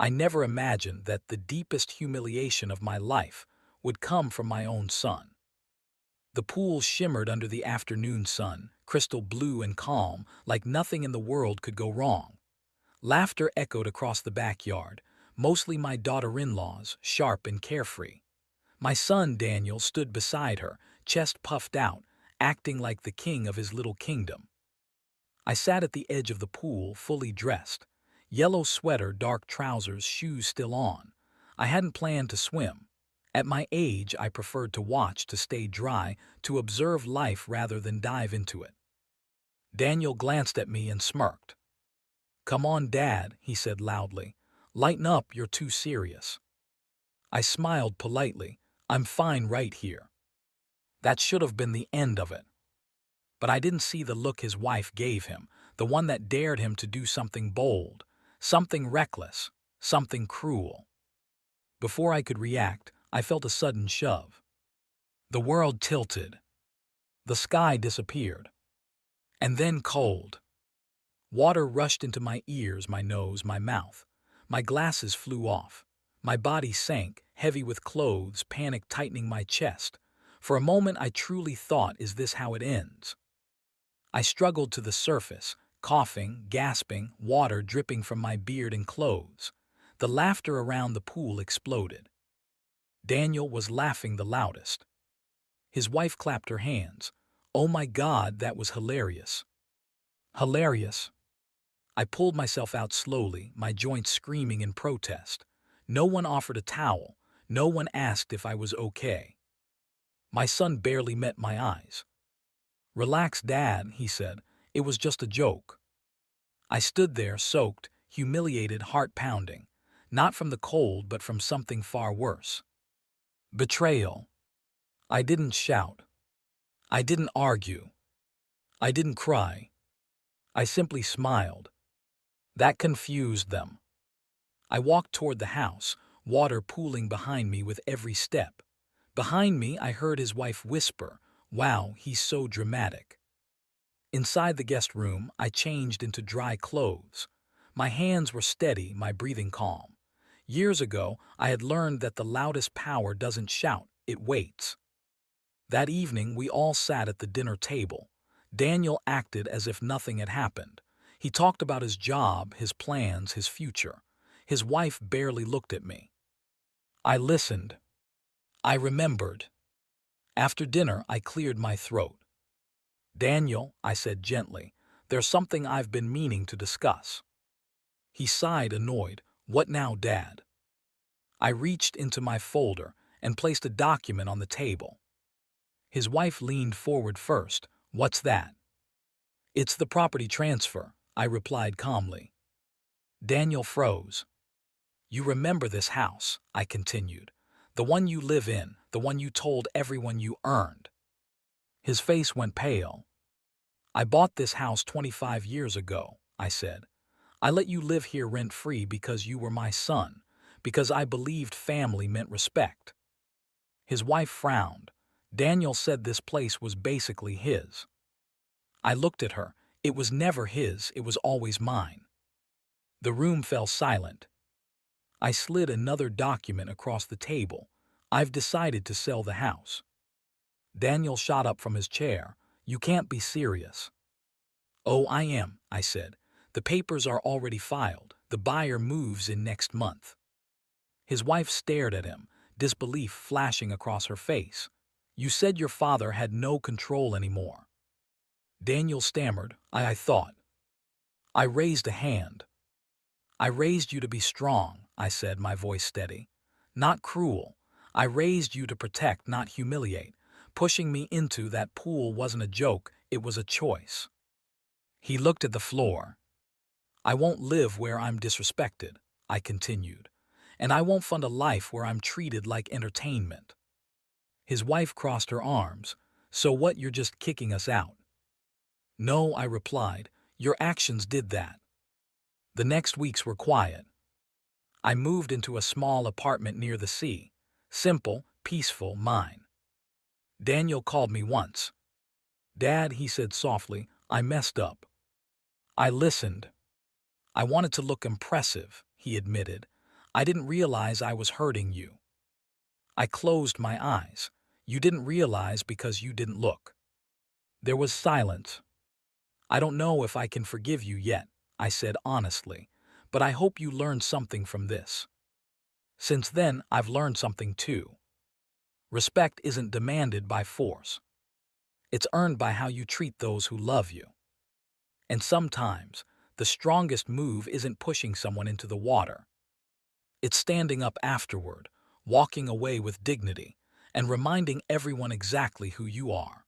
I never imagined that the deepest humiliation of my life would come from my own son. The pool shimmered under the afternoon sun, crystal blue and calm, like nothing in the world could go wrong. Laughter echoed across the backyard, mostly my daughter-in-law's, sharp and carefree. My son Daniel stood beside her, chest puffed out, acting like the king of his little kingdom. I sat at the edge of the pool, fully dressed. Yellow sweater, dark trousers, shoes still on. I hadn't planned to swim. At my age, I preferred to watch, to stay dry, to observe life rather than dive into it. Daniel glanced at me and smirked. "Come on, Dad," he said loudly. "Lighten up, you're too serious." I smiled politely. "I'm fine right here." That should have been the end of it. But I didn't see the look his wife gave him, the one that dared him to do something bold, something reckless, something cruel. Before I could react, I felt a sudden shove. The world tilted. The sky disappeared. And then cold. Water rushed into my ears, my nose, my mouth. My glasses flew off. My body sank, heavy with clothes, panic tightening my chest. For a moment I truly thought, is this how it ends? I struggled to the surface, coughing, gasping, water dripping from my beard and clothes. The laughter around the pool exploded. Daniel was laughing the loudest. His wife clapped her hands. Oh my God, that was hilarious. Hilarious. I pulled myself out slowly, my joints screaming in protest. No one offered a towel. No one asked if I was okay. My son barely met my eyes. "Relax, Dad," he said. "It was just a joke." I stood there, soaked, humiliated, heart pounding. Not from the cold, but from something far worse. Betrayal. I didn't shout. I didn't argue. I didn't cry. I simply smiled. That confused them. I walked toward the house, water pooling behind me with every step. Behind me, I heard his wife whisper, "Wow, he's so dramatic." Inside the guest room, I changed into dry clothes. My hands were steady, my breathing calm. Years ago, I had learned that the loudest power doesn't shout, it waits. That evening, we all sat at the dinner table. Daniel acted as if nothing had happened. He talked about his job, his plans, his future. His wife barely looked at me. I listened. I remembered. After dinner, I cleared my throat. "Daniel," I said gently, "there's something I've been meaning to discuss." He sighed, annoyed. "What now, Dad?" I reached into my folder and placed a document on the table. His wife leaned forward first. "What's that?" "It's the property transfer," I replied calmly. Daniel froze. "You remember this house," I continued. "The one you live in, the one you told everyone you earned." His face went pale. "I bought this house 25 years ago," I said. "I let you live here rent-free because you were my son, because I believed family meant respect." His wife frowned. "Daniel said this place was basically his." I looked at her. "It was never his, it was always mine." The room fell silent. I slid another document across the table. "I've decided to sell the house." Daniel shot up from his chair. "You can't be serious." "Oh, I am," I said. "The papers are already filed. The buyer moves in next month." His wife stared at him, disbelief flashing across her face. "You said your father had no control anymore." Daniel stammered. I thought." I raised a hand. "I raised you to be strong," I said, my voice steady. "Not cruel. I raised you to protect, not humiliate. Pushing me into that pool wasn't a joke, it was a choice." He looked at the floor. "I won't live where I'm disrespected," I continued. "And I won't fund a life where I'm treated like entertainment." His wife crossed her arms. "So what, you're just kicking us out?" "No," I replied. "Your actions did that." The next weeks were quiet. I moved into a small apartment near the sea. Simple, peaceful, mine. Daniel called me once. "Dad," he said softly, "I messed up." I listened. "I wanted to look impressive," he admitted. I didn't realize I was hurting you. I closed my eyes. You didn't realize because you didn't look. There was silence. I don't know if I can forgive you yet, I said honestly, but I hope you learned something from this. Since then, I've learned something too. Respect isn't demanded by force. It's earned by how you treat those who love you. And sometimes, the strongest move isn't pushing someone into the water. It's standing up afterward, walking away with dignity, and reminding everyone exactly who you are.